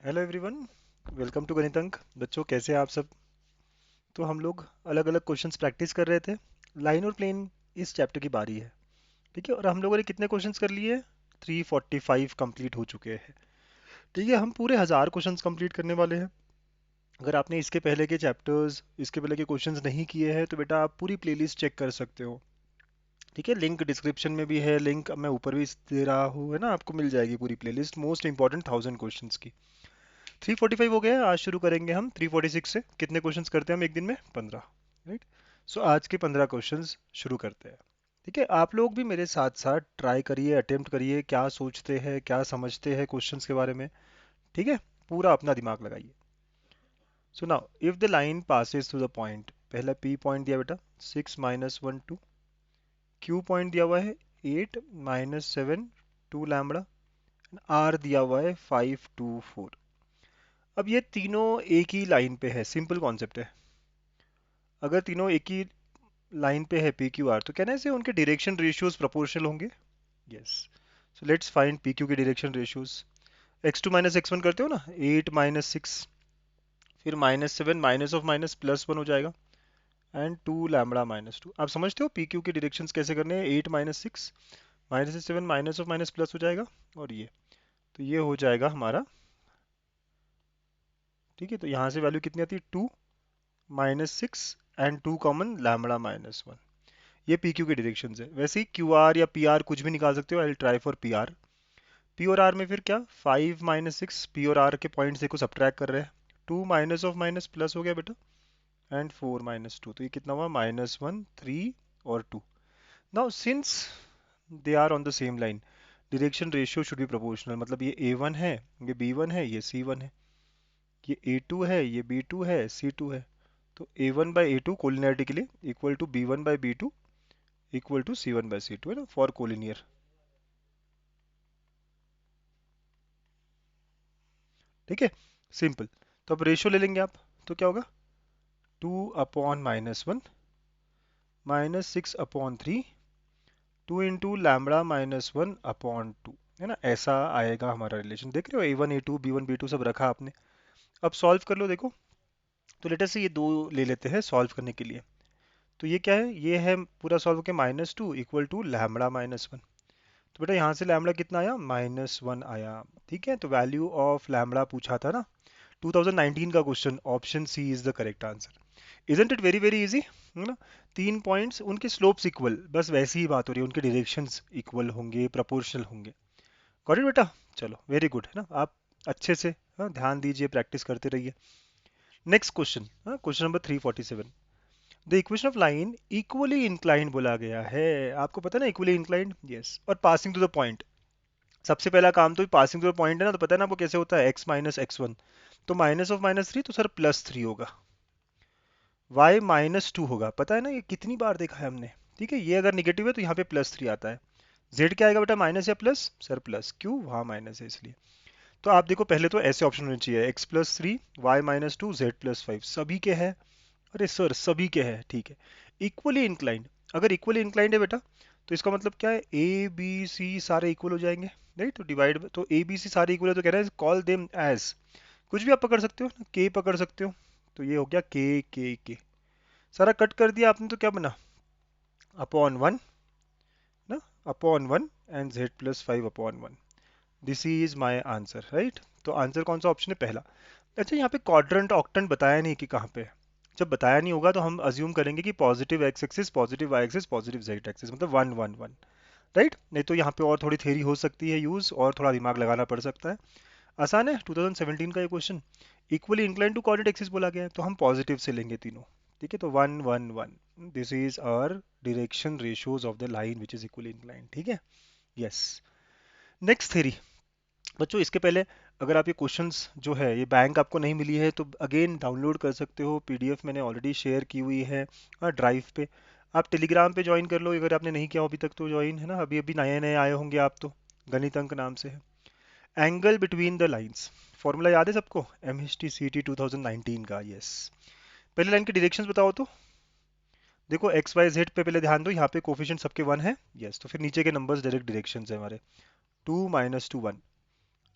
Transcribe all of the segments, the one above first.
Hello everyone. Welcome to गणित अंक। बच्चों कैसे हैं आप सब। तो हम लोग अलग अलग क्वेश्चंस प्रैक्टिस कर रहे थे। लाइन और प्लेन इस चैप्टर की बारी है। ठीक है, और हम लोगों ने कितने क्वेश्चंस कर लिए? 345 कंप्लीट हो चुके हैं। ठीक है, हम पूरे 1000 क्वेश्चंस कंप्लीट करने वाले हैं। अगर आपने इसके पहले के चैप्टर्स, इसके पहले के क्वेश्चंस नहीं किए हैं तो बेटा आप पूरी प्लेलिस्ट चेक कर सकते हो। ठीक है, लिंक डिस्क्रिप्शन में भी है, लिंक मैं ऊपर भी दे रहा हूँ, है ना, आपको मिल जाएगी पूरी प्लेलिस्ट मोस्ट इंपॉर्टेंट 1000 क्वेश्चंस की। 345 हो गया, आज शुरू करेंगे हम 346 से। कितने क्वेश्चंस करते हैं हम एक दिन में? 15। राइट। सो आज के 15 क्वेश्चंस शुरू करते हैं। ठीक है, आप लोग भी मेरे साथ साथ ट्राई करिए, अटेम्प्ट करिए, क्या सोचते हैं, क्या समझते हैं क्वेश्चंस के बारे में। ठीक है, पूरा अपना दिमाग लगाइए। So now if the line passes through the point, पहला पी पॉइंट दिया बेटा 6 - 1 2, क्यू पॉइंट दिया हुआ है 8 - 7 2 लैम्बडा, आर दिया हुआ है 5 2 4। अब ये तीनों एक ही लाइन पे है, सिंपल कॉन्सेप्ट है। अगर तीनों एक ही लाइन पे है पी क्यू आर, तो कहना है से उनके डायरेक्शन रेशियोज प्रोपोर्शनल होंगे। Yes. So let's find P Q के डायरेक्शन रेशियोज। x2 - x1 करते हो ना, 8 - 6, फिर -7 माइनस ऑफ माइनस +1 हो जाएगा, एंड 2 लैम्बडा - 2। आप समझते हो पी क्यू के डायरेक्शंस कैसे करने हैं? 8 - 6 -7 माइनस ऑफ माइनस प्लस हो जाएगा, और ये तो ये हो जाएगा हमारा। ठीक है, तो यहाँ से वैल्यू कितनी आती है? 2 - 6 एंड 2 कॉमन, लैम्बडा - 1। ये पी क्यू के डायरेक्शन है। वैसे ही क्यू आर या पी आर कुछ भी निकाल सकते हो। I try for P R. P और आर में फिर क्या, 5 - 6, पी और आर के पॉइंट से को सब्ट्रैक्ट कर रहे हैं। 2 माइनस ऑफ माइनस प्लस हो गया बेटा, एंड 4 - 2, तो ये कितना हुआ? -1 3 और 2। Now since they are on the same line, direction ratio should be proportional. मतलब ये ए वन है, ये बी वन है, ये सी वन है, ये ए टू है, ये बी टू है, सी टू है। तो A one by A two collinearity के लिए equal to B one by B two equal to C one by C two, है ना, फॉर कोलिनियर। ठीक है, सिंपल। तो अब रेशियो ले लेंगे आप, तो क्या होगा? 2/-1 -6/3, 2 × λ - 1/2, है ना, ऐसा आएगा हमारा रिलेशन। देख रहे हो, A1 A2 B1 B2 सब रखा आपने। अब सॉल्व कर लो, देखो। तो लेटर से ये दो ले लेते हैं सॉल्व करने के लिए। तो ये क्या है? ये है पूरा सॉल्व के -2 इक्वल टू λ - 1। तो बेटा यहाँ से लैम्बडा कितना आया? -1 आया। ठीक है, तो वैल्यू ऑफ लैम्बडा पूछा था ना, 2019 का question. Option C is the correct answer. Isn't it very very easy, है ना। 3 पॉइंट्स, उनके स्लोप्स इक्वल, बस वैसी ही बात हो रही है, उनके डायरेक्शंस इक्वल होंगे, प्रोपोर्शनल होंगे। गॉट इट बेटा? चलो वेरी गुड, है ना। आप अच्छे से, हाँ, ध्यान दीजिए, प्रैक्टिस करते रहिए। Next question, question number 347। The equation of line equally inclined बोला गया है। आपको पता है ना इक्वली इंक्लाइंड? यस। और पासिंग टू द पॉइंट, सबसे पहला काम तो पासिंग टू द पॉइंट है ना, तो पता है ना आपको कैसे होता है? x - x1, तो -3, तो सर +3 होगा। y - 2 होगा, पता है ना, ये कितनी बार देखा है हमने। ठीक है, ये अगर निगेटिव है तो यहाँ पे +3 आता है। z क्या आएगा बेटा? माइनस या प्लस? सर प्लस, क्यों? वहाँ माइनस है इसलिए। तो आप देखो, पहले तो ऐसे ऑप्शन होने चाहिए, x + 3, y - 2, z + 5, सभी के हैं। अरे सर सभी के हैं, ठीक है। इक्वली इंक्लाइंड, अगर इक्वली इंक्लाइंड है बेटा, तो इसका मतलब क्या है? ए बी सी सारे इक्वल हो जाएंगे। राइट, तो डिवाइड, तो ए बी सी सारे इक्वल है, तो कह रहा है कॉल देम एज, कुछ भी आप पकड़ सकते हो ना, के पकड़ सकते हो। तो ये हो गया के सारा कट कर दिया आपने, तो क्या बना? अपॉन 1, ना, upon 1, and z + 5/1। This is my answer, right. तो आंसर कौन सा ऑप्शन है? पहला। अच्छा, यहाँ पे क्वाड्रेंट ऑक्टेंट बताया नहीं कि कहाँ पे है। जब बताया नहीं होगा तो हम अज्यूम करेंगे कि positive X axis, positive Y axis, positive Z axis, मतलब 1 1 1। राइट, नहीं तो यहाँ पे और थोड़ी थ्योरी हो सकती है यूज, और थोड़ा दिमाग लगाना पड़ सकता है। आसान है, 2017 का ये question. Equally incline to coordinate axis बोला गया है, तो हम पॉजिटिव से लेंगे तीनों। ठीक है, तो 1 1 1, this is our direction ratios of the line which is equally incline. ठीक है, यस। Next theory. बच्चों इसके पहले, अगर आप ये क्वेश्चंस जो है ये बैंक आपको नहीं मिली है तो अगेन डाउनलोड कर सकते हो, पीडीएफ मैंने ऑलरेडी शेयर की हुई है, ड्राइव पे। आप टेलीग्राम पे ज्वाइन कर लो अगर आपने नहीं किया हो अभी तक, तो ज्वाइन, है ना, अभी अभी नए नए आए होंगे आप तो। गणित अंक नाम से है। Angle between the lines, formula याद है सबको? M H T C T 2019 का, यस। पहले लाइन के डायरेक्शंस बताओ तो। देखो एक्स वाई जेड पे पहले ध्यान दो, यहाँ पे कोफिशिएंट सबके 1 है, यस, तो फिर नीचे के नंबर्स डायरेक्ट डायरेक्शंस है हमारे। 2 - 2 1,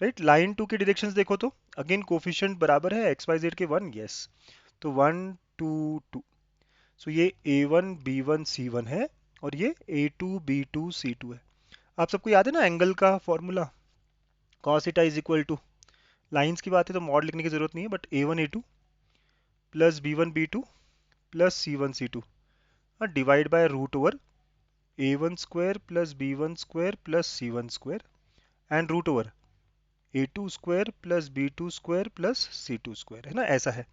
राइट। लाइन टू के डायरेक्शंस देखो तो अगेन कोफिशिएंट बराबर है एक्स वाई जेड के 1, यस। तो 1 2 2, सो ये A1 B1 C1 है और ये A2 B2 C2 है। आप सबको याद है ना एंगल का formula, cos theta is equal to, lines की बात है तो मॉड लिखने की जरूरत नहीं है, but A1 A2 plus B1 B2 plus C1 C2 divide by root over A1 square plus B1 square plus C1 square and root over A2 square plus B2 square plus C2 square, है ना, ऐसा है।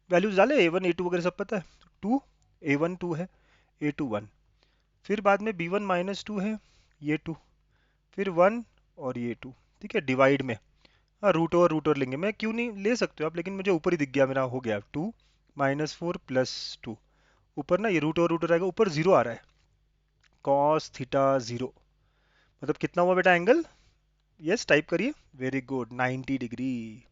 Values डाले A1 A2 वगैरह सब पता है। 2, A1 2 है, A2 1, फिर बाद में B1 - 2 है, ये 2, फिर 1 और ये 2, ठीक है, डिवाइड में। हाँ, रूट ओवर लेंगे, मैं क्यों नहीं ले सकते हो आप, लेकिन मुझे ऊपर ही दिख गया, मेरा हो गया 2 -4 प्लस 2। ऊपर ना ये रूट ओवर आएगा, ऊपर जीरो आ रहा है, कॉस थीटा जीरो, मतलब कितना हुआ बेटा एंगल, यस टाइप करिए, वेरी गुड, 90 डिग्री।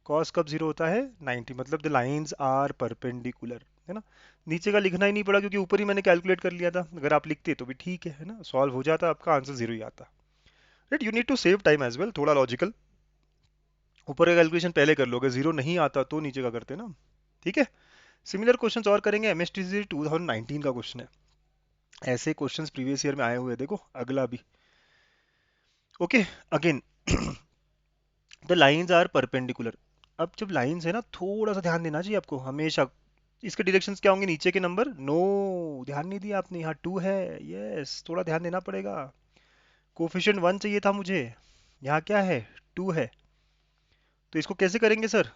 कॉस कब जीरो होता है, 90, मतलब द लाइंस आर परपेंडिकुलर, है ना। नीचे का लिखना ही नहीं पड़ा क्योंकि ऊपर ही मैंने कैलकुलेट कर लिया था, अगर आप लिखते तो भी ठीक है ना, सॉल्व हो जाता, आपका आंसर जीरो ही आता। Right, you need to save time as well, थोड़ा लॉजिकल, ऊपर का कैलकुलेशन पहले कर लो, अगर जीरो नहीं आता तो नीचे का करते ना, ठीक है। सिमिलर क्वेश्चंस और करेंगे, एमएसटीसी 2019 का क्वेश्चन है, ऐसे क्वेश्चंस प्रीवियस ईयर में आए हुए हैं, देखो अगला भी। Okay, again the lines are perpendicular. अब जब लाइंस है ना, थोड़ा सा ध्यान देना चाहिए आपको हमेशा। इसके डायरेक्शंस क्या होंगे, नीचे के नंबर, नो, ध्यान नहीं दिया आपने, यहाँ 2 है, यस, थोड़ा ध्यान देना पड़ेगा। कोफिशिएंट 1 चाहिए था मुझे, यहाँ क्या है, 2 है। तो इसको कैसे करेंगे सर,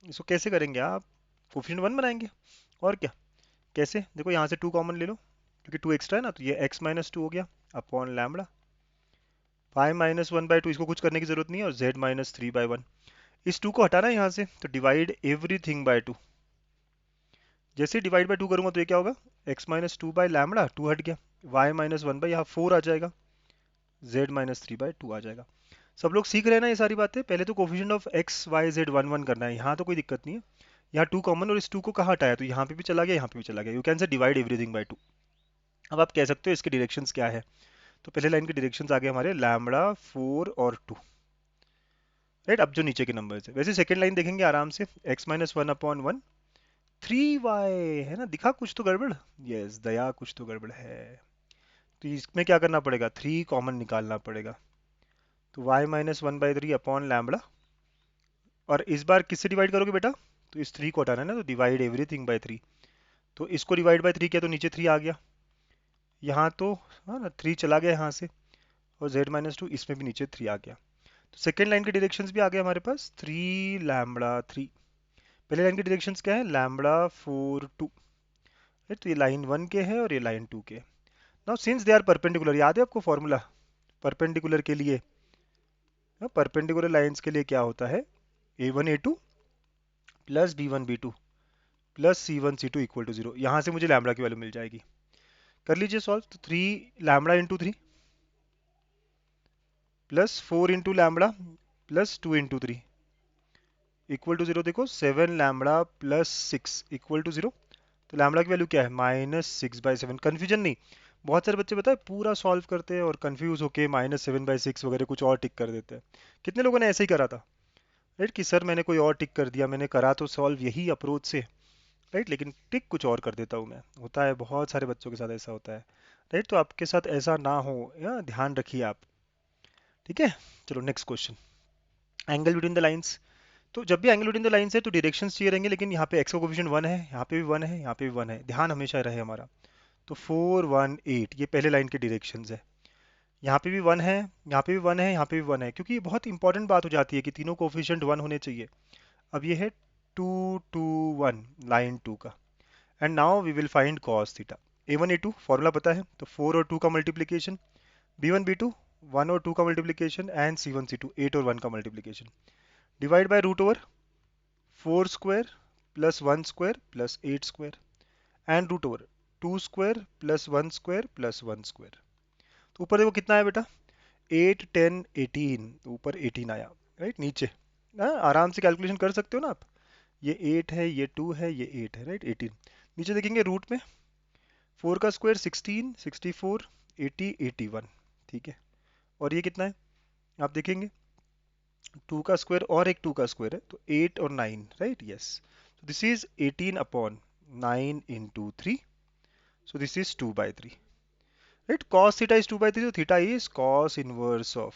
इसको कैसे करेंगे आप, कोफिशिएंट 1 बनाएंगे, और क्या, कैसे, देखो यहाँ से 2 कॉमन ले लो, क्योंकि 2 एक्स्ट्रा है ना, तो ये x - 2 हो गया अपॉन लैम्बडा, 5 - 1/2, इसको कुछ करने की जरूरत नहीं है, और z - 3/1। इस 2 को हटाना है यहाँ से, तो डिवाइड एवरीथिंग बाय 2। जैसे डिवाइड बाय 2 करूंगा तो ये क्या होगा, x - 2/λ, 2 हट गया, y - 1 बाई, यहाँ 4 आ जाएगा, z - 3/2 आ जाएगा। सब लोग सीख रहे हैं ना ये सारी बातें, पहले तो coefficient of x y z 1 1 करना है, यहाँ तो कोई दिक्कत नहीं है। यहाँ 2 कॉमन, और इस 2 को कहाँ हटाया, तो यहाँ पे भी चला गया, यहाँ पे भी चला गया, you can say divide everything by 2। अब आप कह सकते हो इसके डायरेक्शंस क्या है, तो पहले लाइन के डायरेक्शंस आ गए हमारे लैम्बडा 4 और 2, राइट। अब जो नीचे के नंबर्स है, वैसे सेकंड लाइन देखेंगे आराम से, x - 1/1 3y, है ना, दिखा कुछ तो गड़बड़, यस दया कुछ तो गड़बड़ है। तो इसमें क्या करना पड़ेगा, 3 कॉमन निकालना पड़ेगा, तो y - 1/3 अपॉन लैम्बडा, और इस बार किससे डिवाइड करोगे बेटा, तो इस 3 को हटाना है ना, तो डिवाइड एवरीथिंग बाय 3। तो इसको डिवाइड बाय 3 किया तो नीचे 3 आ गया, यहाँ तो, हाँ ना, 3 चला गया यहाँ से, और z - 2 इसमें भी नीचे 3 आ गया। तो सेकेंड लाइन के डायरेक्शंस भी आ गए हमारे पास, 3λ3। पहले लाइन के डायरेक्शंस क्या है, λ4 2, तो ये लाइन 1 के है और ये लाइन 2 के। Now since they are perpendicular, याद है आपको फॉर्मूला परपेंडिकुलर के लिए, परपेंडिकुलर लाइंस के लिए क्या होता है, A1 A2 plus B1 B2 plus C1 C2 equal to 0। यहाँ से मुझे लैम्बडा की वैल्यू मिल जाएगी, कर लीजिए सॉल्व, तो 3λ × 3 प्लस 4 × λ प्लस 2 × 3 इक्वल टू 0। देखो 7λ प्लस 6 इक्वल टू 0, तो लैम्बडा की वैल्यू क्या है, -6/7। कन्फ्यूजन नहीं, बहुत सारे बच्चे बताए पूरा सॉल्व करते हैं और कंफ्यूज होके -7/6 वगैरह कुछ और टिक कर देते हैं। कितने लोगों ने ऐसे ही करा था, राइट, कि सर मैंने कोई और टिक कर दिया, मैंने करा तो सॉल्व यही अप्रोच से, राइट, लेकिन टिक कुछ और कर देता हूँ मैं, होता है, बहुत सारे बच्चों के साथ ऐसा होता है, राइट। तो आपके साथ ऐसा ना हो, या ध्यान रखिए आप, ठीक है। चलो next question, angle between the lines. तो जब भी एंगल बिटवीन द लाइंस है तो डायरेक्शंस चाहिए रहेंगे, लेकिन यहाँ पे एक्स का कोफिशिएंट 1 है, यहाँ पे भी 1 है, यहाँ पे भी 1 है, ध्यान हमेशा रहे हमारा। तो 4 1 8 ये पहले लाइन के डायरेक्शंस है, यहाँ पे भी 1 है, यहाँ पे भी 1 है, यहाँ पे भी 1 है, क्योंकि ये बहुत इंपॉर्टेंट बात हो जाती है कि तीनों कोफिशिएंट 1 होने चाहिए। अब ये है 2 2 1 लाइन 2 का, and now we will find cos theta. A1 A2 formula पता है, तो 4 और 2 का मल्टीप्लीकेशन, B1 B2 1 और 2 का मल्टीप्लीकेशन, एंड C1 C2 8 और 1 का multiplication, divide by root over 4 square plus 1 square plus 8 square, and root over 2 square plus 1 square plus 1 square. तो ऊपर देखो कितना है बेटा, 8 10 18, ऊपर 18 आया, राइट, नीचे, हाँ आराम से कैलकुलेशन कर सकते हो ना आप, ये 8 है, ये 2 है, ये 8 है, राइट, 18। नीचे देखेंगे रूट में 4 का स्क्वायर 16 64 80 81, ठीक है, और ये कितना है आप देखेंगे टू का स्क्वायर और एक टू का स्क्वायर है, तो 8 और 9, राइट, यस। तो this is 18 upon 9 into 3, so this is 2/3, right. Cos theta is 2/3, तो theta is cos inverse of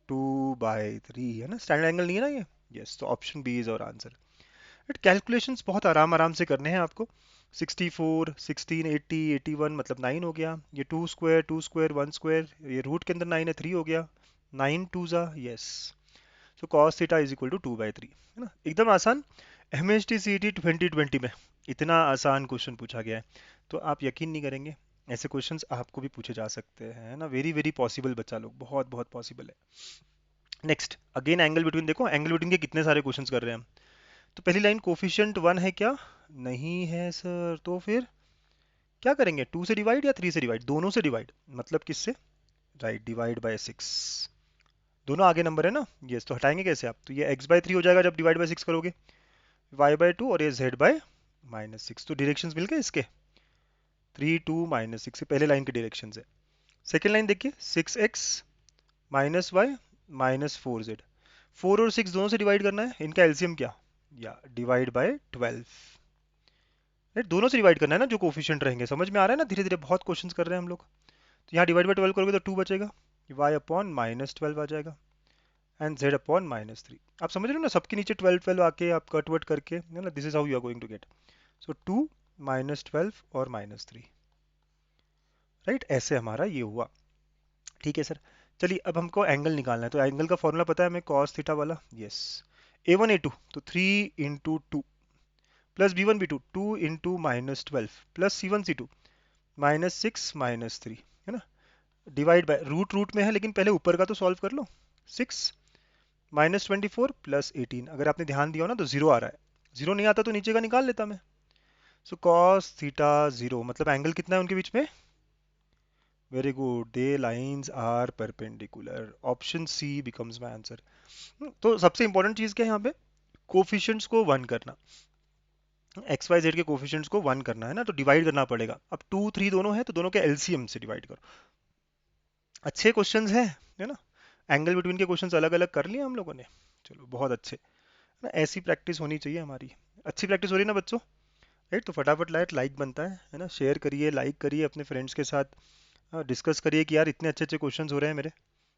2/3, है ना, स्टैंडर्ड एंगल नहीं है ना ये, यस। तो ऑप्शन बी इज और आंसर। राइट, कैलकुलेशंस बहुत आराम आराम से करने हैं आपको। 64, 16, 80, 81 मतलब 9 हो गया, ये 2 स्क्वायर 1 स्क्वायर, ये रूट के अंदर 9 है, 3 हो गया, 9 2 जा, yes. So cos theta is equal to 2/3, है ना, एकदम आसान। एमएचटी सीईटी 2020 में इतना आसान क्वेश्चन पूछा गया है, तो आप यकीन नहीं करेंगे, ऐसे क्वेश्चंस आपको भी पूछे जा सकते हैं, है ना, वेरी वेरी पॉसिबल बच्चा लोग, बहुत बहुत पॉसिबल है। नेक्स्ट, अगेन एंगल बिटवीन, देखो एंगल बिटवीन के कितने सारे क्वेश्चंस कर रहे हैं हम। तो पहली लाइन कोफिशिएंट 1 है क्या, नहीं है सर, तो फिर क्या करेंगे, 2 से डिवाइड या 3 से डिवाइड, दोनों से डिवाइड, मतलब किससे, राइट, डिवाइड बाय 6, दोनों आगे नंबर है ना, यस। तो हटाएंगे कैसे आप, तो ये x/3 हो जाएगा जब डिवाइड बाय 6 करोगे, y/2 और ये z/-6, तो डायरेक्शंस मिल गए इसके, 3 2 -6, पहले लाइन के डायरेक्शन है। सेकेंड लाइन देखिए, 6x minus Y minus 4z, 4 और 6 दोनों से डिवाइड करना है, इनका एलसीएम क्या, या डिवाइड बाय 12, राइट, दोनों से डिवाइड करना है ना, जो कोफिशिएंट रहेंगे, समझ में आ रहा है ना, धीरे धीरे बहुत क्वेश्चंस कर रहे हैं हम लोग। तो यहाँ डिवाइड बाय 12 करोगे तो 2 बचेगा, y/-12 आ जाएगा, एंड z/-3, आप समझ रहे हो ना, सबके नीचे 12 12 आके आप कट वट करके, है ना, this is how you are going to get, so 2 -12 और -3, राइट, ऐसे हमारा ये हुआ। ठीक है सर, चलिए अब हमको एंगल निकालना है, तो एंगल का फॉर्मूला पता है हमें, कॉस थीटा वाला, यस। a1 a2 तो 3 into 2 plus b1 b2 2 into -12 plus c1 c2 -6 -3, है ना, डिवाइड बाय रूट, रूट में है लेकिन पहले ऊपर का तो सॉल्व कर लो, 6 -24 प्लस 18, अगर आपने ध्यान दिया हो ना तो जीरो आ रहा है, जीरो नहीं आता तो नीचे का निकाल लेता मैं। सो कॉस थीटा जीरो, मतलब एंगल कितना है उनके बीच में, very good, they lines are perpendicular, option C becomes my answer. तो सबसे इंपॉर्टेंट चीज क्या है यहाँ पे, कोफिशिएंट्स को वन करना, एक्स वाई जेड के कोफिशिएंट्स को वन करना है ना, तो डिवाइड करना पड़ेगा, अब 2 3 दोनों है तो दोनों के एलसीएम से डिवाइड करो। अच्छे क्वेश्चंस हैं, है ना, एंगल बिटवीन के क्वेश्चंस अलग अलग कर लिए हम लोगों ने, चलो बहुत अच्छे, ना ऐसी प्रैक्टिस होनी चाहिए हमारी, अच्छी प्रैक्टिस हो रही है ना बच्चों, राइट। तो फटाफट लाइक बनता है ना, शेयर करिए, लाइक करिए अपने फ्रेंड्स के साथ, डिस्कस करिए कि यार इतने अच्छे अच्छे क्वेश्चंस हो रहे हैं मेरे,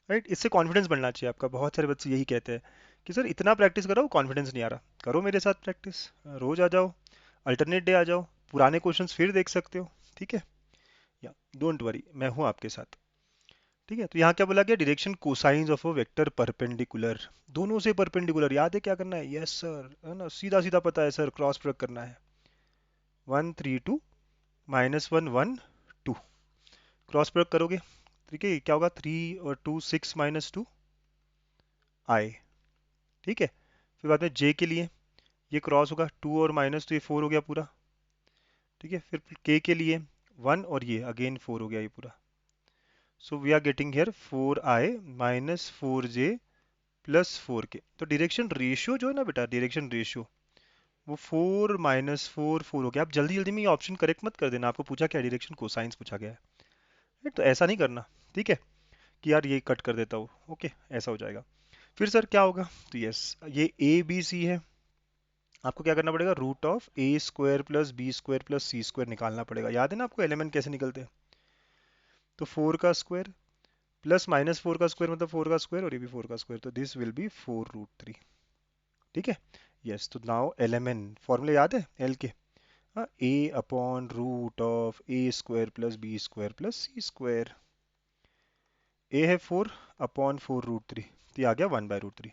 राइट, इससे कॉन्फिडेंस बढ़ना चाहिए आपका। बहुत सारे बच्चे यही कहते हैं कि सर इतना प्रैक्टिस करो, कॉन्फिडेंस नहीं आ रहा, करो मेरे साथ प्रैक्टिस, रोज आ जाओ, अल्टरनेट डे आ जाओ, पुराने क्वेश्चंस फिर देख सकते हो, ठीक है, या डोंट वरी, मैं हूँ आपके साथ, ठीक है। तो यहाँ क्या बोला गया, direction cosines of a vector perpendicular, दोनों से परपेंडिकुलर, याद है क्या करना है, यस सर, है ना, सीधा सीधा पता है सर, क्रॉस प्रोडक्ट करना है, 1 3 2 -1 1 2, क्रॉस प्रोडक्ट करोगे, ठीक है, क्या होगा, 3 और 2 6 -2 आई, ठीक है। फिर बाद में जे के लिए ये क्रॉस होगा, 2 और माइनस, तो ये 4 हो गया पूरा, ठीक है। फिर के लिए 1 और ये अगेन 4 हो गया ये पूरा, so we are getting here 4i -4j plus 4k, तो डायरेक्शन रेशियो जो है ना बेटा, डायरेक्शन रेशियो वो 4 -4 4 हो गया। आप जल्दी जल्दी में ये ऑप्शन करेक्ट मत कर देना, आपको पूछा क्या, डायरेक्शन कोसाइंस पूछा गया है, right? तो ऐसा नहीं करना, ठीक है, कि यार ये कट कर देता हूँ, ओके, ऐसा हो जाएगा। फिर सर क्या होगा, तो यस, ये ए बी सी है, आपको क्या करना पड़ेगा, root of A square plus B square plus C square निकालना पड़ेगा, याद है ना आपको एलिमेंट कैसे निकलते हैं, तो 4 का स्क्वायर प्लस -4 का स्क्वायर मतलब 4 का स्क्वायर, और ये भी 4 का स्क्वायर, तो दिस विल बी 4√3, ठीक है, यस। तो नाउ एल एम एन फॉर्मूले याद है एल के, A upon root of A square plus B square plus C square, A है 4 अपॉन 4√3, तो ये आ गया 1/√3,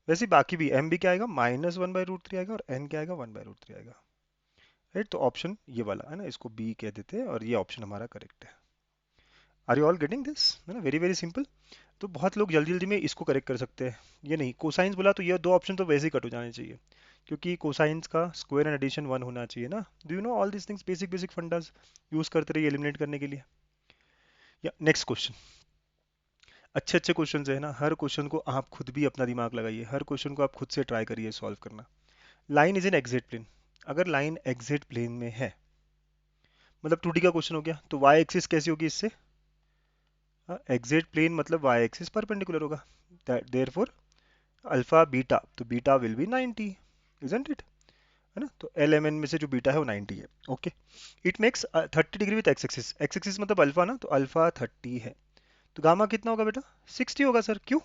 वैसे ही बाकी भी एम भी क्या आएगा, -1/√3 आएगा, और एन क्या आएगा, 1/√3 आएगा, राइट। तो ऑप्शन ये वाला है ना, इसको बी कह देते हैं, और ये ऑप्शन हमारा करेक्ट है। Are you all getting this, है ना, वेरी वेरी सिंपल। तो बहुत लोग जल्दी जल्दी में इसको करेक्ट कर सकते हैं, ये नहीं, कोसाइंस बोला तो ये दो ऑप्शन तो वैसे ही कट हो जाने चाहिए, क्योंकि कोसाइंस का स्क्वायर एंड एडिशन 1 होना चाहिए ना, do you know all this things, basic basic fundas use करते रहिए एलिमिनेट करने के लिए। या नेक्स्ट क्वेश्चन, अच्छे अच्छे क्वेश्चन है ना, हर क्वेश्चन को आप खुद भी अपना दिमाग लगाइए, हर क्वेश्चन को आप खुद से ट्राई करिए सॉल्व करना। Line is in exact plane, अगर लाइन एग्जैक्ट प्लेन में है, मतलब 2D का क्वेश्चन हो गया, तो वाई एक्सिस कैसी होगी इससे, एग्जैक्ट प्लेन मतलब वाई एक्सिस परपेंडिकुलर होगा, देयरफॉर अल्फा बीटा, तो beta will be 90, isn't it, है ना? तो एल एम एन में से जो बीटा है वो 90 है। Okay, it makes 30 degree with x axis, x axis मतलब अल्फा ना, तो अल्फा 30 है। तो गामा कितना होगा बेटा? 60 होगा सर, क्यों?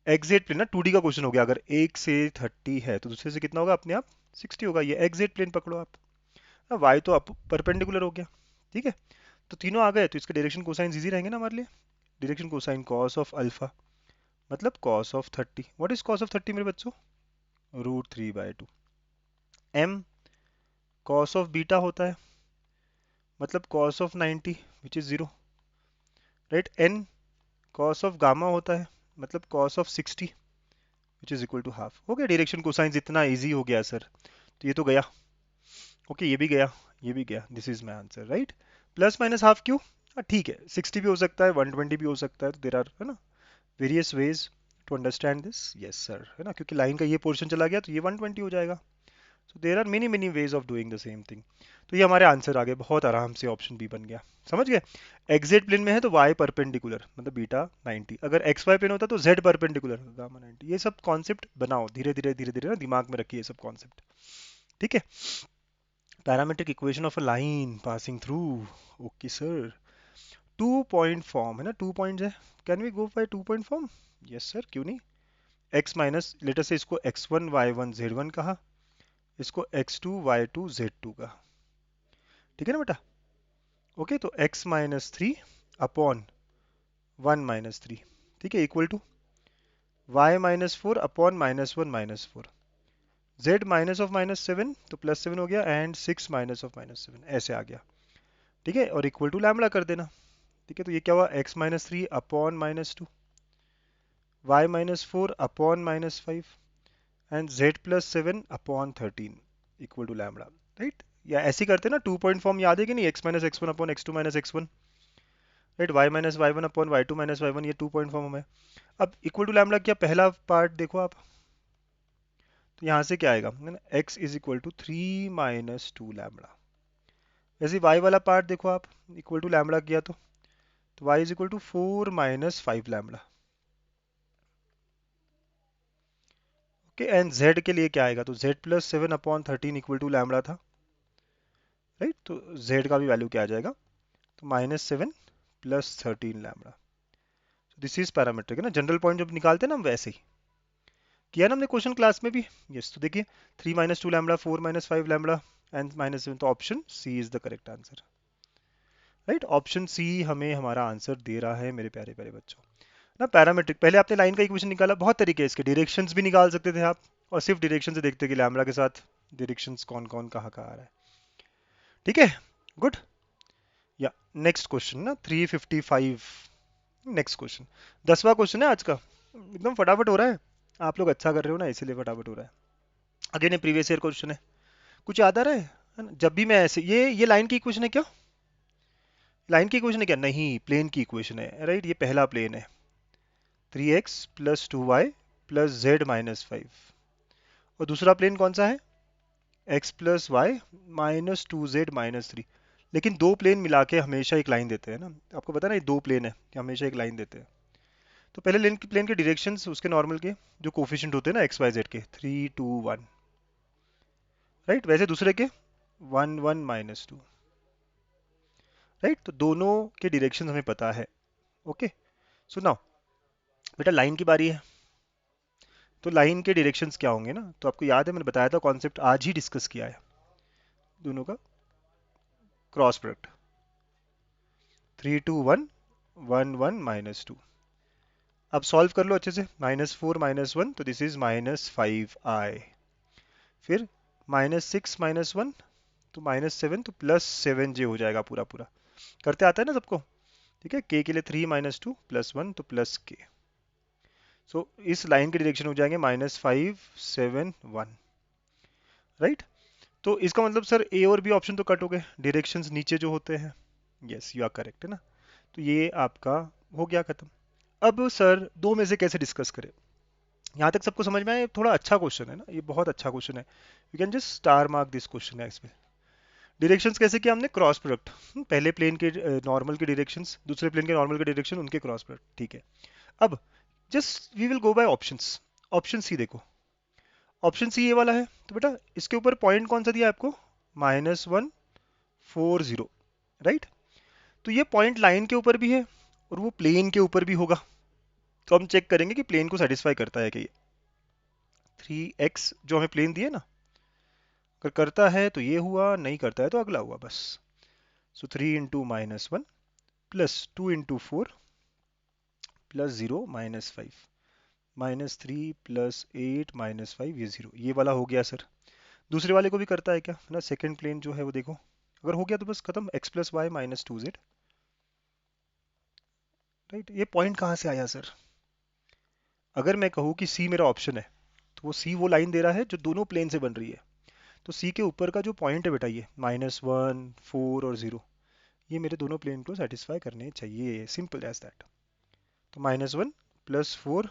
एग्जैक्ट प्लेन ना, 2D का क्वेश्चन हो गया, अगर एक से 30 है तो दूसरे से कितना होगा? अपने आप 60 होगा। ये एग्जैक्ट प्लेन पकड़ो आप, वाई तो परपेंडिकुलर हो गया, ठीक है। तो तीनों आ गए, तो इसके डायरेक्शन कोसाइन इजी रहेंगे ना हमारे लिए। Direction cosine cos of alpha मतलब cos of 30। What is cos of 30 मेरे बच्चों? √3/2। एम कॉस ऑफ बीटा होता है मतलब cos of 90 which is 0, right. And cos of gamma होता है मतलब cos of 60 which is equal to half. हो गया डायरेक्शन कोसाइन, इतना इजी हो गया सर। तो ये तो गया, ओके ये भी गया, ये भी गया, this is my answer, right. Plus minus half क्यों? ठीक है, 60 भी हो सकता है, 120 भी हो सकता है, तो देर आर, है ना, various ways to understand this. Yes sir, है ना, क्योंकि लाइन का ये पोर्शन चला गया तो ये 120 हो जाएगा। So there are many many ways of doing the same thing. तो ये हमारे आंसर आ गए बहुत आराम से, ऑप्शन बी बन गया। समझ गए? एक्जेक्ट प्लेन में है तो वाई परपेंडिकुलर मतलब बीटा 90, अगर एक्स वाई प्लेन होता तो जेड परपेंडिकुलर गामा 90। ये सब कॉन्सेप्ट बनाओ धीरे धीरे धीरे धीरे ना, दिमाग में रखिए ये सब कॉन्सेप्ट, ठीक है। Parametric equation of a line passing through, okay sir. 2 point form है ना, 2 पॉइंट्स है, can we go by 2 point form? Yes sir, क्यों नहीं। x माइनस लेटर से इसको x1 y1 z1 कहा, इसको x2 y2 z2 कहा, ठीक है ना बेटा। ओके, तो x माइनस 3 अपॉन 1 - 3, ठीक है, equal to y minus 4 upon -1 - 4, z minus of -7 तो +7 हो गया, एंड 6 माइनस ऑफ -7 ऐसे आ गया, ठीक है, और इक्वल टू लैम्बडा कर देना, ठीक है। तो ये क्या हुआ? x minus 3 upon -2, y minus 4 upon -5 and z plus 7 upon 13 equal to lambda, right. या ऐसे ही करते ना, 2 पॉइंट फॉर्म याद है कि नहीं, x minus x1 upon x2 minus x1, right, y minus y1 upon y2 minus y1, ये 2 point form है। अब इक्वल टू लैम्बडा क्या, पहला पार्ट देखो आप, तो यहाँ से क्या आएगा, x is equal to 3 - 2 lambda. वैसे y वाला पार्ट देखो आप, इक्वल टू लैम्बडा किया तो y is equal to 4 - 5 lambda, okay. And z के लिए क्या आएगा, तो z plus 7 upon 13 equal to lambda था, राइट। तो z का भी वैल्यू क्या आ जाएगा, तो -7 plus 13 lambda. This is parametric, है ना, जनरल पॉइंट जब निकालते हैं ना हम वैसे ही किया ना हमने क्वेश्चन क्लास में भी। यस, तो देखिए 3 - 2 लैम्बडा, 4 - 5 लैम्बडा एंड -7, तो option C is the correct answer, right. Option C हमें हमारा आंसर दे रहा है मेरे प्यारे प्यारे बच्चों ना। पैरामेट्रिक, पहले आपने लाइन का इक्वेशन निकाला, बहुत तरीके इसके, डायरेक्शंस भी निकाल सकते थे आप, और सिर्फ डायरेक्शन से देखते कि लैम्बडा के साथ डायरेक्शंस कौन कौन कहाँ कहाँ आ रहा है, ठीक है, गुड। या नेक्स्ट क्वेश्चन ना, 355, नेक्स्ट क्वेश्चन, 10वां क्वेश्चन है आज का, एकदम फटाफट हो रहा है, आप लोग अच्छा कर रहे हो ना इसीलिए फटाफट हो रहा है। अगेन ये प्रीवियस ईयर क्वेश्चन है, कुछ याद आ रहा है ना? जब भी मैं ऐसे, ये लाइन की इक्वेशन है क्या, लाइन की इक्वेशन है क्या? नहीं, प्लेन की इक्वेशन है, राइट। ये पहला प्लेन है, 3x plus 2y plus z minus 5, और दूसरा प्लेन कौन सा है, x plus Y minus 2z - 3। लेकिन दो प्लेन मिला के हमेशा एक लाइन देते हैं ना, आपको पता है ना, ये दो प्लेन है कि हमेशा एक लाइन देते हैं। तो पहले प्लेन के डायरेक्शंस उसके नॉर्मल के जो कोफिशिएंट होते हैं ना, x y z के 3 2 1, राइट। वैसे दूसरे के 1 1 -2, राइट। तो दोनों के डायरेक्शन हमें पता है, ओके। सो नाउ बेटा लाइन की बारी है, तो लाइन के डायरेक्शंस क्या होंगे ना, तो आपको याद है मैंने बताया था, कॉन्सेप्ट आज ही डिस्कस किया है, दोनों का क्रॉस प्रोडक्ट, 3 2 1 1 1 -2। अब सॉल्व कर लो अच्छे से, -4 -1 तो दिस इज -5i, फिर -6 -1 तो -7 तो +7j हो जाएगा पूरा पूरा, करते आता है ना सबको, ठीक है। k के लिए 3 -2 +1 तो +k, सो इस लाइन के डायरेक्शन हो जाएंगे -5 7 1, राइट। तो इसका मतलब सर ए और बी ऑप्शन तो कट हो गए, डायरेक्शंस नीचे जो होते हैं, यस यू आर करेक्ट, है ना। तो ये आपका हो गया खत्म। अब सर दो में से कैसे डिस्कस करें, यहाँ तक सबको समझ में आया? थोड़ा अच्छा क्वेश्चन है ना, ये बहुत अच्छा क्वेश्चन है, you can just star mark this question है इसमें। डायरेक्शंस कैसे किया हमने, क्रॉस प्रोडक्ट, पहले प्लेन के नॉर्मल के डायरेक्शंस, दूसरे प्लेन के नॉर्मल के डायरेक्शन, उनके क्रॉस प्रोडक्ट, ठीक है। अब just we will go by options, option C देखो, ऑप्शन सी ये वाला है, तो बेटा इसके ऊपर पॉइंट कौन सा दिया है आपको, -140, राइट। तो ये पॉइंट लाइन के ऊपर भी है और वो प्लेन के ऊपर भी होगा, तो हम चेक करेंगे कि प्लेन को सेटिस्फाई करता है कि ये 3x जो हमें प्लेन दिए ना, अगर करता है तो ये हुआ, नहीं करता है तो अगला हुआ बस। सो 3 into -1 plus 2 into 4 plus 0 -5 -3 plus 8 -5 ये 0, ये वाला हो गया सर। दूसरे वाले को भी करता है क्या, है ना, सेकंड प्लेन जो है वो देखो, अगर हो गया तो बस खत्म, x प्लस वाई -2z, राइट। ये पॉइंट कहाँ से आया सर, अगर मैं कहूँ कि सी मेरा ऑप्शन है, तो वो सी वो लाइन दे रहा है जो दोनों प्लेन से बन रही है, तो सी के ऊपर का जो पॉइंट है बेटा ये -1 4 और 0, ये मेरे दोनों प्लेन को सेटिस्फाई करने चाहिए, सिंपल एज दैट। तो -1 प्लस 4,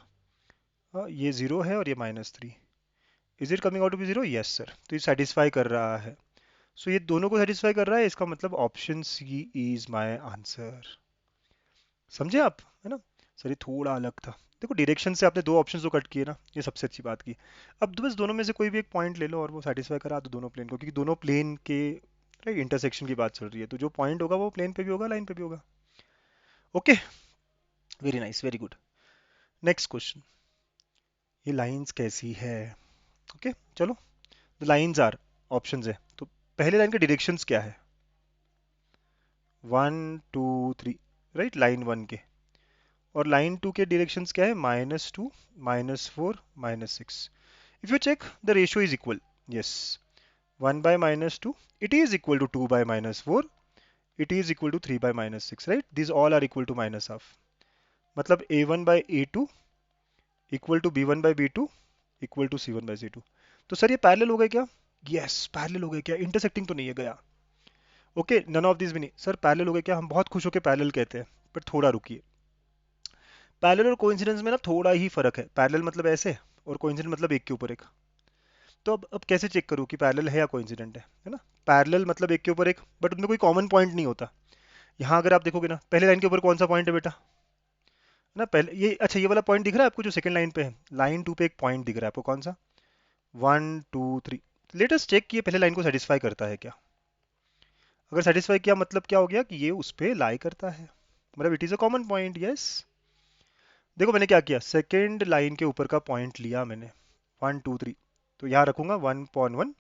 ये 0 है और ये -3, is it coming out to be 0, yes sir, तो ये सेटिस्फाई कर रहा है। सो ये दोनों को सेटिस्फाई कर रहा है, इसका मतलब option C is my answer. समझे आप, है ना। सर ये थोड़ा अलग था, देखो डायरेक्शन से आपने दो ऑप्शन तो कट किए ना, ये सबसे अच्छी बात की। अब बस दोनों में से कोई भी एक पॉइंट ले लो और वो सेटिस्फाई करा दो दोनों प्लेन को, क्योंकि दोनों प्लेन के राइट इंटरसेक्शन की बात चल रही है, तो जो पॉइंट होगा वो प्लेन पे भी होगा, लाइन पे भी होगा। Okay, very nice, very good. Next question, ये लाइंस कैसी है। ओके चलो, द लाइंस आर, ऑप्शंस है, तो पहले लाइन के डायरेक्शंस क्या है, 1 2 3, राइट, लाइन 1 के, और लाइन 2 के डायरेक्शंस क्या है, -2 -4 -6। If you check the ratio is equal, yes, 1 by -2, it is equal to 2 by -4, it is equal to 3 by -6, right? These all are equal to -half, मतलब a1 by a2 equal to b1 by b2 equal to c1 by c2। तो sir ये parallel हो गए क्या, yes parallel हो गए क्या, intersecting तो नहीं है गया। ओके, नन ऑफ दिस भी नहीं सर, पैरेलल हो गए क्या, हम बहुत खुश होकर पैरेलल कहते हैं, पर थोड़ा रुकिए, पैरेलल और कोइंसिडेंस में ना थोड़ा ही फर्क है, पैरेलल मतलब ऐसे और कोइंसिडेंट मतलब एक के ऊपर एक। तो अब कैसे चेक करूँ कि पैरेलल है या कोइंसिडेंट है ना। पैरेलल मतलब एक के ऊपर एक, बट उनमें कोई कॉमन पॉइंट नहीं होता। यहाँ अगर आप देखोगे ना, पहले लाइन के ऊपर कौन सा पॉइंट है बेटा, है ना, पहले ये, अच्छा ये वाला पॉइंट दिख रहा है आपको जो सेकंड लाइन पे है, लाइन 2 पे एक पॉइंट दिख रहा है आपको, कौन सा, 1 2 3। लेटेस्ट चेक किए पहले लाइन को सेटिस्फाई करता है क्या, अगर सेटिस्फाई किया मतलब क्या हो गया कि ये उस पे लाई करता है, मतलब it is a common point, yes. देखो मैंने क्या किया, सेकेंड लाइन के ऊपर का पॉइंट लिया मैंने, 1 2 3, तो यहाँ रखूंगा 1/1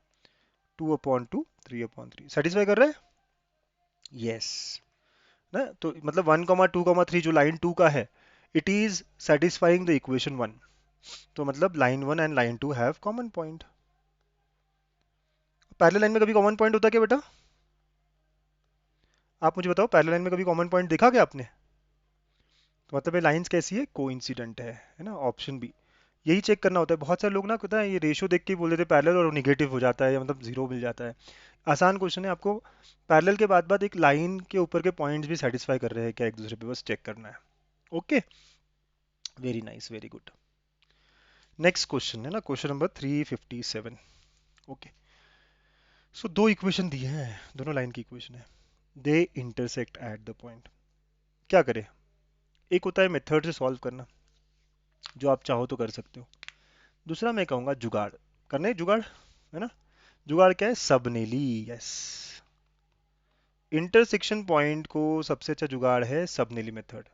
2/2 3/3, सेटिस्फाई कर रहा है, यस ना। तो मतलब 1 2 3 जो लाइन 2 का है, it is satisfying the equation 1, तो मतलब line 1 and line 2 have common point. Parallel line में कभी कॉमन पॉइंट होता है क्या बेटा, आप मुझे बताओ, पैरेलल लाइन में कभी कॉमन पॉइंट देखा क्या आपने, तो मतलब ये लाइंस कैसी है, कोइंसिडेंट है ना, ऑप्शन बी। यही चेक करना होता है, बहुत सारे लोग ना पता है ये रेशियो देख के ही बोल देते पैरेलल और निगेटिव हो जाता है, या मतलब जीरो मिल जाता है। आसान क्वेश्चन है, आपको पैरेलल के बाद बाद एक लाइन के ऊपर के पॉइंट्स भी सेटिस्फाई कर रहे हैं क्या एक दूसरे पे, बस चेक करना है। Okay, very nice, very good. Next question है ना, क्वेश्चन नंबर 357। ओके, सो दो इक्वेशन दिए हैं, दोनों लाइन की इक्वेशन है, they intersect at the point. क्या करें, एक होता है मेथड से सॉल्व करना, जो आप चाहो तो कर सकते हो, दूसरा मैं कहूँगा जुगाड़, करना है जुगाड़, है ना। जुगाड़ क्या है, सबनेली, यस। इंटरसेक्शन पॉइंट को सबसे अच्छा जुगाड़ है सबनेली मेथड।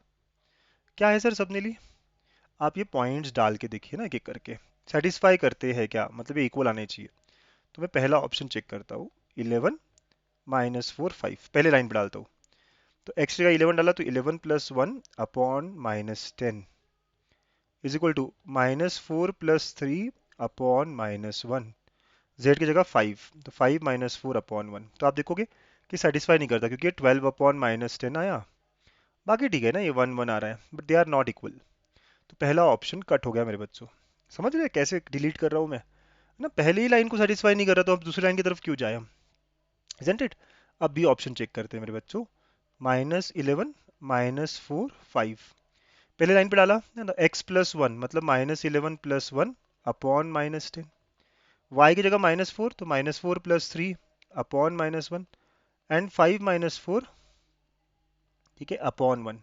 क्या है सर सबनेली, आप ये पॉइंट्स डाल के देखिए ना, एक एक करके सेटिस्फाई करते हैं क्या, मतलब ये इक्वल आने चाहिए। तो मैं पहला ऑप्शन चेक करता हूँ, 11 -4 5, पहले लाइन पे डालता हूँ, तो एक्स का 11 डाला तो 11 + 1 upon -10 is equal to -4 + 3 upon -1, Z की जगह 5, तो 5 -4 अपॉन 1, तो आप देखोगे कि सेटिस्फाई नहीं करता, क्योंकि 12 अपॉन -10 आया, बाकी ठीक है ना, ये 1 1 आ रहा है, but they are not equal. तो पहला ऑप्शन कट हो गया मेरे बच्चों। समझ रहे हैं कैसे डिलीट कर रहा हूँ मैं, है ना, पहले ही लाइन को सेटिस्फाई नहीं कर रहा, तो अब दूसरी लाइन की तरफ क्यों जाए हम, इजंट इट। अब भी ऑप्शन चेक करते हैं मेरे बच्चों, -11 -4 5, पहले लाइन पे डाला है ना, x+1 मतलब -11 + 1 अपॉन -10, y की जगह -4, तो -4 + 3 अपॉन -1 एंड 5 -4, ठीक है, अपॉन 1।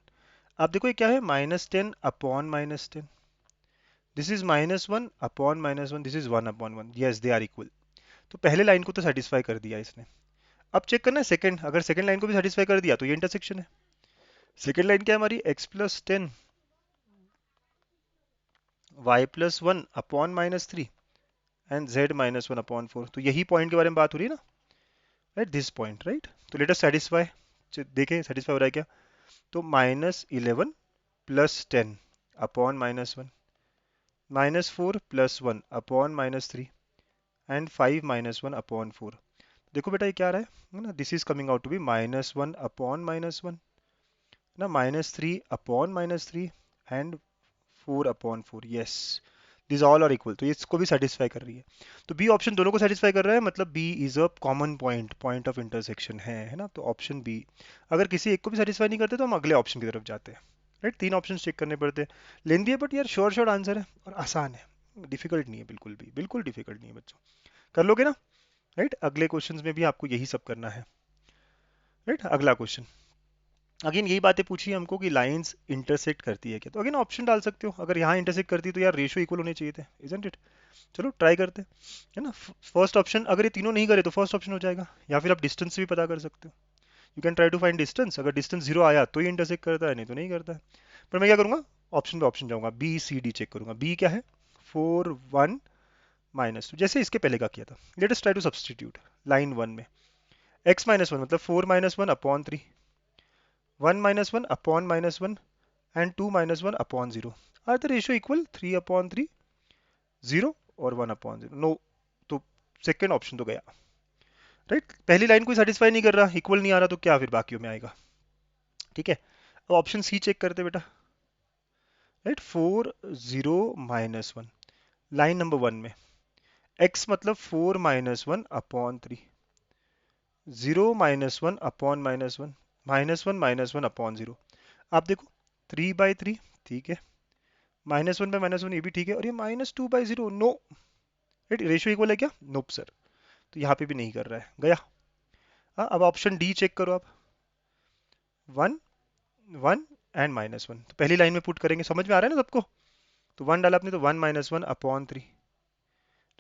आप देखो ये क्या है, -10 upon -10, this is -1/-1, this is 1/1, yes they are equal. तो पहले लाइन को तो सेटिस्फाई कर दिया इसने। अब चेक करना है सेकंड, अगर सेकंड लाइन को भी सेटिस्फाई कर दिया तो ये इंटरसेक्शन है। सेकंड लाइन क्या है हमारी, x+10 y+1/-3 एंड z-1/4। तो यही पॉइंट के बारे में बात हो रही है ना, राइट, दिस पॉइंट, राइट। तो लेट अस सेटिस्फाई, देखें सेटिस्फाई हो रहा है क्या। तो -11 + 10 अपॉन -1, -4 + 1 अपॉन -3 एंड 5 -1/4। देखो बेटा ये क्या आ रहा है ना, this is coming out to be -1/-1 ना, -3/-3 and 4/4, yes this all are equal. तो ये इसको भी सेटिस्फाई कर रही है। तो बी ऑप्शन दोनों को सेटिस्फाई कर रहा है, मतलब B is a common point, point of intersection है ना। तो ऑप्शन बी। अगर किसी एक को भी सेटिस्फाई नहीं करते तो हम अगले ऑप्शन की तरफ जाते हैं, राइट। तीन ऑप्शन चेक करने पड़ते हैं, लेंदी है बट यार श्योर श्योर आंसर है और आसान है, डिफिकल्ट नहीं है बिल्कुल भी, बिल्कुल डिफिकल्ट नहीं है बच्चों, कर लोगे ना, राइट। अगले क्वेश्चंस में भी आपको यही सब करना है, राइट। अगला क्वेश्चन, अगेन यही बातें पूछी है हमको कि लाइंस इंटरसेक्ट करती है क्या, तो अगेन ऑप्शन डाल सकते हो, अगर यहाँ इंटरसेक्ट करती तो यार रेशियो इक्वल होने चाहिए थे, इजंट इट। चलो ट्राई करते हैं, है ना। फर्स्ट ऑप्शन, अगर ये तीनों नहीं करे तो फर्स्ट ऑप्शन हो जाएगा, या फिर आप डिस्टेंस भी पता कर सकते हो। You can try to find distance, अगर डिस्टेंस 0 आया तो ये इंटरसेक्ट करता है, नहीं तो नहीं करता है। पर मैं क्या करूंगा, ऑप्शन पे ऑप्शन जाऊंगा, बी सी डी चेक करूंगा। बी क्या है, 4 1 -2, जैसे इसके पहले का किया था। Let us try to substitute line 1 में, x-1 मतलब 4 -1/3, 1 -1/-1 and 2 -1/0। Are the ratio equal, 3/3, 0 और 1/0, नो। तो सेकेंड ऑप्शन तो गया, राइट। पहली लाइन कोई सेटिस्फाई नहीं कर रहा, इक्वल नहीं आ रहा, तो क्या फिर बाकियों में आएगा, ठीक है। अब ऑप्शन सी चेक करते बेटा, राइट। 4 0 -1, लाइन नंबर 1 में x मतलब 4 -1/3, 0 -1/-1, -1/-1/0। आप देखो 3/3, ठीक है, -1/-1 ये भी ठीक है, और ये -2/0, नो, राइट। रेशियो इक्वल है क्या, नोप सर। तो यहाँ पे भी नहीं कर रहा है, गया। हाँ, अब ऑप्शन डी चेक करो आप, 1 1 एंड -1, तो पहली लाइन में पुट करेंगे, समझ में आ रहा है ना सबको। तो 1 डाला आपने तो 1 -1/3,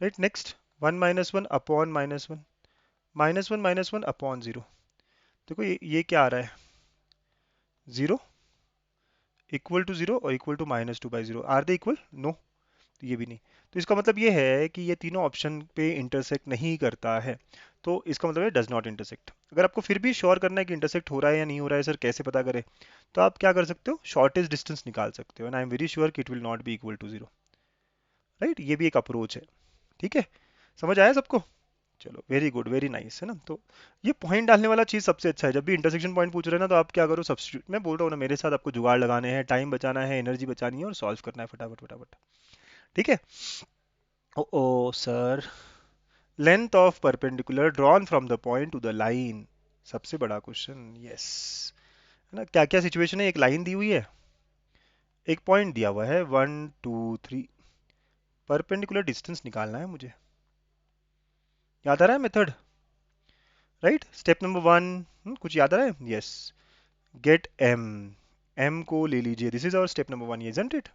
राइट। नेक्स्ट 1 -1/-1, -1/-1/0। देखो ये क्या आ रहा है, 0 इक्वल टू 0 और equal to -2/0, are they equal, no. तो ये भी नहीं। तो इसका मतलब ये है कि ये तीनों ऑप्शन पे इंटरसेक्ट नहीं करता है, तो इसका मतलब है डज नॉट इंटरसेक्ट। अगर आपको फिर भी श्योर करना है कि इंटरसेक्ट हो रहा है या नहीं हो रहा है सर, कैसे पता करें, तो आप क्या कर सकते हो, शॉर्टेस्ट डिस्टेंस निकाल सकते हो, and I am very sure कि it will not be equal to 0, right. ये भी एक अप्रोच है, ठीक है। समझ आया सबको, चलो वेरी गुड, वेरी नाइस, है ना। तो ये पॉइंट डालने वाला चीज सबसे अच्छा है, जब भी इंटरसेक्शन पॉइंट पूछ रहे हैं ना, तो आप क्या करो, सब्स्टिट्यूट। मैं बोल रहा हूँ ना, मेरे साथ आपको जुगाड़ लगाने हैं, टाइम बचाना है, एनर्जी बचानी है और सॉल्व करना है फटाफट फटाफट, ठीक है। ओ ओ sir, length of perpendicular drawn from the point to the line, सबसे बड़ा क्वेश्चन, यस, है ना। क्या क्या सिचुएशन है, एक लाइन दी हुई है, एक पॉइंट दिया हुआ है, 1 2 3, परपेंडिकुलर डिस्टेंस निकालना है मुझे। याद आ रहा है मेथड, राइट। स्टेप नंबर 1, कुछ याद आ रहा है, यस, गेट एम, एम को ले लीजिए, this is our step number 1, isn't it,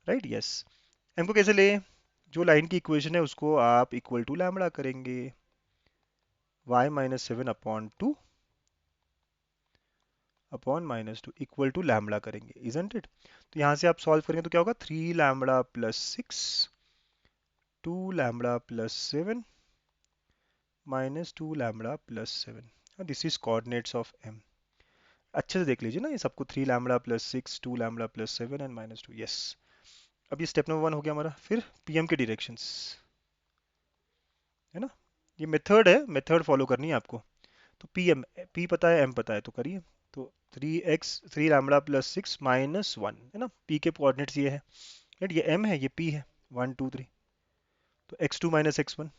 right, yes. M को कैसे ले, जो लाइन की इक्वेशन है उसको आप इक्वल टू लैम्बडा करेंगे, y-7/2 upon -2 equal to lambda करेंगे, इजंट इट। तो यहाँ से आप सॉल्व करेंगे तो क्या होगा, 3λ + 6 2λ + 7 -2λ + 7, this is coordinates of m। अच्छे से देख लीजिए ना ये सबको, 3λ + 6 2λ + 7 एंड -2, यस। अब ये स्टेप नंबर 1 हो गया हमारा। फिर pm के डायरेक्शंस, है ना, ये मेथड है, मेथड फॉलो करनी है आपको। तो pm, p पता है m पता है, तो करिए। तो 3λ + 6 -1, है ना, p के कोऑर्डिनेट्स ये है, राइट, ये m है, ये p है, 1 2 3। तो x2 - x1,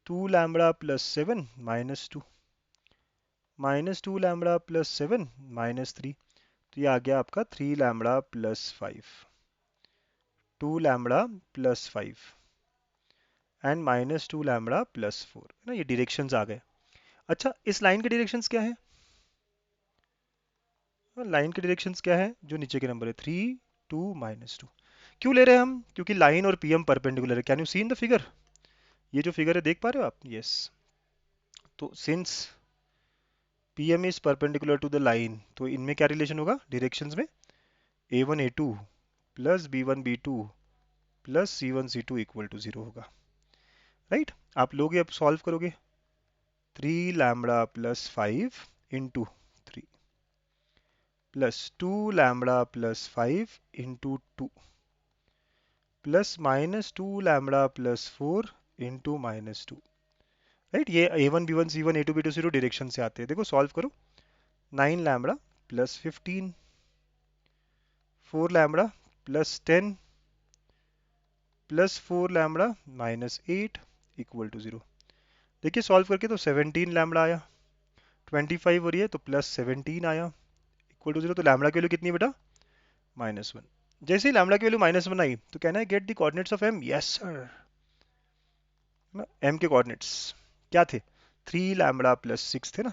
2λ + 7 -2, -2λ + 7 -3। तो ये आ गया आपका 3λ + 5, 2λ + 5 एंड -2λ + 4, है ना। ये डायरेक्शंस आ गए। अच्छा, इस लाइन के डायरेक्शंस क्या है, लाइन के डायरेक्शंस क्या है, जो नीचे के नंबर है, 3 2 -2। क्यों ले रहे हैं हम? क्योंकि लाइन और पीएम परपेंडिकुलर है। Can you see in the figure? ये जो फिगर है देख पा रहे हो आप? यस। तो since PM is perpendicular to the line, तो इनमें क्या रिलेशन होगा डायरेक्शंस में? a1 a2 plus b1 b2 plus c1 c2 equal to 0 होगा। राइट? आप लोग अब सॉल्व करोगे 3 lambda plus 5 into 3 plus 2 lambda plus 5 into 2 plus minus 2 lambda plus 4 into minus 2। Right? ये a1 b1 c1 a2 b2 c2 direction से आते हैं। देखो सॉल्व करो। 9 lambda plus 15 4 lambda plus 10 plus 4 lambda minus 8 equal to 0। देखिए solve करके तो 17 lambda आया, 25 हो रही है तो प्लस 17 आया इक्वल टू 0। तो लैम्बडा की वैल्यू कितनी बेटा? -1। जैसे ही लैम्बडा की वैल्यू -1 आई तो कहना है get the coordinates of M. Yes sir. M के कोऑर्डिनेट्स क्या थे? 3 लैम्बडा प्लस 6 थे ना।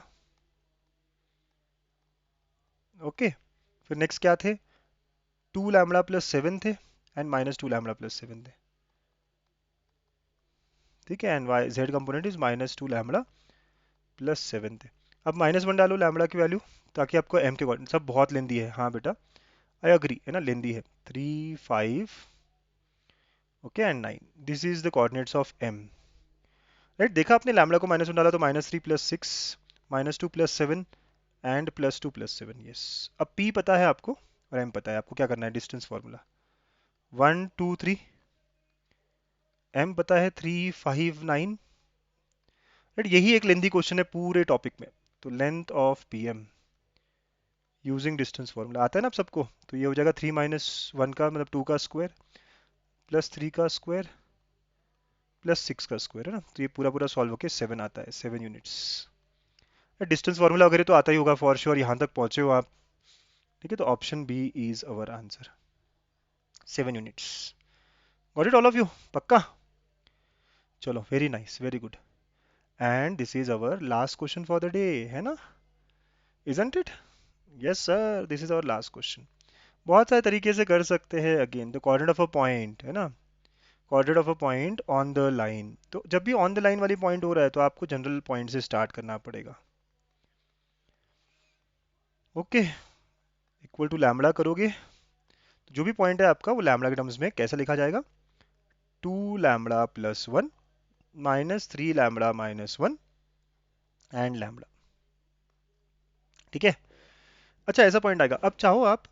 ओके, फिर नेक्स्ट क्या थे? 2 लैम्बडा प्लस 7 थे एंड -2 लैम्बडा प्लस 7 थे। ठीक है, and y z component is -2 lambda plus 7 थे। अब -1 डालो लैम्बडा की वैल्यू ताकि आपको एम के कोऑर्डिनेट। सब बहुत लेंदी है हाँ बेटा, आई अग्री है ना, लेंदी है। 3 5 okay and 9, this is the coordinates of M. Right? देखा आपने लैम्बडा को -1 डाला तो -3 plus 6 -2 plus 7 and +2 plus 7। Yes. अब p पता है आपको और m पता है। आपको क्या करना है? डिस्टेंस फार्मूला 1 2 3, m पता है 3 5 9। राइट? यही एक लेंथी क्वेश्चन है पूरे टॉपिक में। तो length of pm using distance formula आता है ना आप सबको। तो ये हो जाएगा 3 - 1 का मतलब 2 का स्क्वायर प्लस 3 का स्क्वायर प्लस 6 का स्क्वायर, है ना। तो ये पूरा पूरा सॉल्व होके 7 आता है, 7 यूनिट्स। डिस्टेंस फार्मूला वगैरह तो आता ही होगा फॉर श्योर, यहाँ तक पहुंचे हो आप। ठीक है, तो option B is our answer, 7 units. Got it all of you? पक्का? चलो, very nice, very good. And this is our last question for the day, है ना? Isn't it? Yes sir, this is our last question. बहुत सारे तरीके से कर सकते हैं। Again the coordinate of a point, है ना, coordinate of a point on the line. तो जब भी ऑन द लाइन वाली पॉइंट हो रहा है तो आपको जनरल पॉइंट से स्टार्ट करना पड़ेगा। ओके, इक्वल टू लैम्बडा करोगे तो जो भी पॉइंट है आपका वो लैम्बडा के टर्म्स में कैसा लिखा जाएगा? 2 lambda plus 1 -3 lambda -1 and lambda. ठीक है। अच्छा, ऐसा पॉइंट आएगा। अब चाहो आप,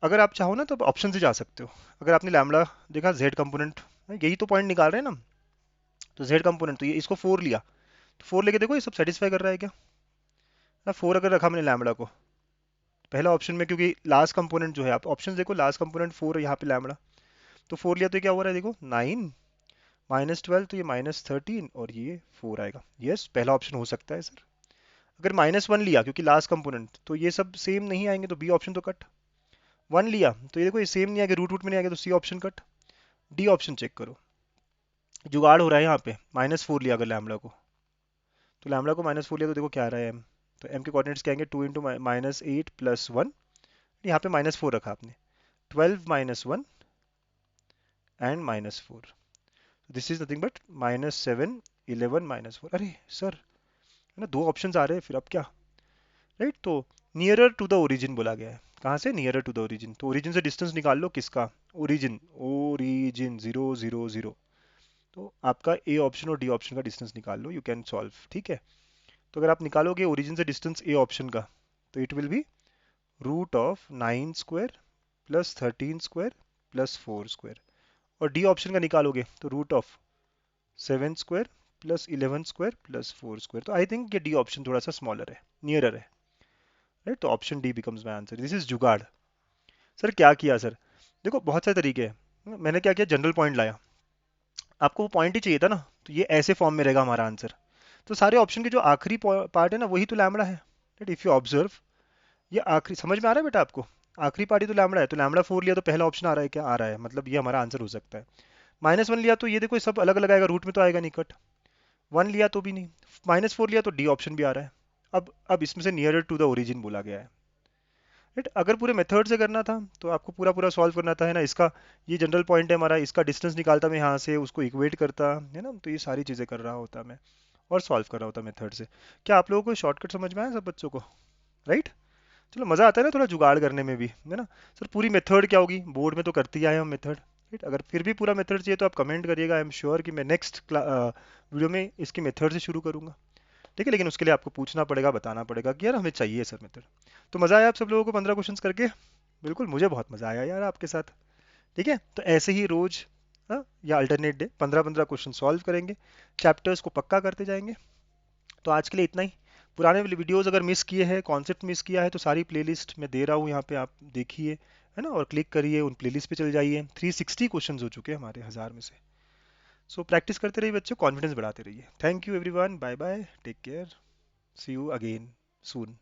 अगर आप चाहो ना तो ऑप्शन से जा सकते हो। अगर आपने लैम्बडा देखा जेड कंपोनेंट, यही तो पॉइंट निकाल रहे हैं ना, तो जेड कंपोनेंट, तो ये इसको 4 लिया, तो 4 लेके देखो ये सब सेटिस्फाई कर रहा है क्या ना। 4 अगर रखा मैंने लैम्बडा को पहला ऑप्शन में, क्योंकि लास्ट कंपोनेंट जो है, आप ऑप्शन देखो, लास्ट कंपोनेंट 4 है यहाँ पे लैम्बडा, तो 4 लिया तो क्या हो रहा है देखो, 9 -12 तो ये -13 और ये 4 आएगा। यस, पहला ऑप्शन हो सकता है सर। अगर -1 लिया क्योंकि लास्ट कंपोनेंट, तो ये सब सेम नहीं आएंगे तो बी ऑप्शन तो कट। 1 लिया तो ये देखो ये सेम नहीं आएगा, रूट रूट में नहीं आएगा, तो C option cut. D option check करो, जुगाड़ हो रहा है यहाँ पे। -4 लिया अगर लैम्बडा को, तो लैम्बडा को -4 लिया तो देखो क्या आ रहा है एम। तो एम के कोऑर्डिनेट्स क्या आएंगे? 2 इंटू -8 प्लस 1, यहाँ पे -4 रखा आपने, 12 -1 and -4। This is nothing but -7 11 -4। अरे सर, है ना, दो ऑप्शंस आ रहे हैं फिर, अब क्या? राइट? तो नियरर टू द ओरिजिन बोला गया है। कहाँ से? Nearer to the origin. तो ओरिजिन से डिस्टेंस निकाल लो, किसका? Origin, origin 0 0 0। तो आपका ए ऑप्शन और डी ऑप्शन का डिस्टेंस निकाल लो, यू कैन सॉल्व। ठीक है, तो अगर आप निकालोगे ओरिजिन से डिस्टेंस ए ऑप्शन का, तो it will be root of 9 square plus 13 square plus 4 square. और डी ऑप्शन का निकालोगे तो root of 7 square plus 11 square plus 4 square. तो आई थिंक ये डी ऑप्शन थोड़ा सा स्मॉलर है, नियरर है। राइट? तो option D becomes my answer. This is जुगाड़। सर क्या किया सर? देखो बहुत सारे तरीके हैं। मैंने क्या किया, जनरल पॉइंट लाया। आपको वो पॉइंट ही चाहिए था ना, तो ये ऐसे फॉर्म में रहेगा हमारा आंसर। तो सारे ऑप्शन के जो आखिरी पार्ट है ना, वही तो लैम्बडा है। राइट? इफ यू ऑब्जर्व, ये आखिरी, समझ में आ रहा है बेटा आपको? आखिरी पार्ट ही तो लैम्बडा है। तो लैम्बडा 4 लिया तो पहला ऑप्शन आ रहा है, क्या आ रहा है, मतलब ये हमारा आंसर हो सकता है। -1 लिया तो ये देखो सब अलग अलग आएगा, रूट में तो आएगा नहीं, कट। 1 लिया तो भी नहीं, -4 लिया तो डी ऑप्शन भी आ रहा है। अब इसमें से नियरर टू द ओरिजिन बोला गया है। राइट। अगर पूरे मेथड से करना था तो आपको पूरा पूरा सॉल्व करना था, है ना। इसका ये जनरल पॉइंट है हमारा, इसका डिस्टेंस निकालता मैं यहाँ से, उसको इक्वेट करता, है ना। तो ये सारी चीज़ें कर रहा होता मैं और सॉल्व कर रहा होता मेथड से। क्या आप लोगों को शॉर्टकट समझ में आया सब बच्चों को? राइट। चलो, मज़ा आता है ना थोड़ा जुगाड़ करने में भी, है ना। सर पूरी मेथड क्या होगी, बोर्ड में तो करते ही आए हम मेथड, राइट। अगर फिर भी पूरा मेथड चाहिए तो आप कमेंट करिएगा, आई एम श्योर कि मैं नेक्स्ट वीडियो में इसकी मेथड से शुरू करूँगा, ठीक है। लेकिन उसके लिए आपको पूछना पड़ेगा, बताना पड़ेगा कि यार हमें चाहिए सर मेथड। तो मज़ा आया आप सब लोगों को 15 क्वेश्चंस करके? बिल्कुल, मुझे बहुत मज़ा आया यार आपके साथ। ठीक है, तो ऐसे ही रोज, हाँ, या अल्टरनेट डे 15-15 क्वेश्चन सॉल्व करेंगे, चैप्टर्स को पक्का करते जाएंगे। तो आज के लिए इतना ही। पुराने वीडियोस अगर मिस किए हैं, कॉन्सेप्ट मिस किया है, तो सारी प्लेलिस्ट मैं दे रहा हूँ यहाँ पे, आप देखिए, है ना। और क्लिक करिए, उन प्लेलिस्ट पे चल जाइए। 360 क्वेश्चंस हो चुके हैं हमारे 1000 में से। सो प्रैक्टिस करते रहिए बच्चों, कॉन्फिडेंस बढ़ाते रहिए। Thank you everyone, bye bye, take care, see you again soon.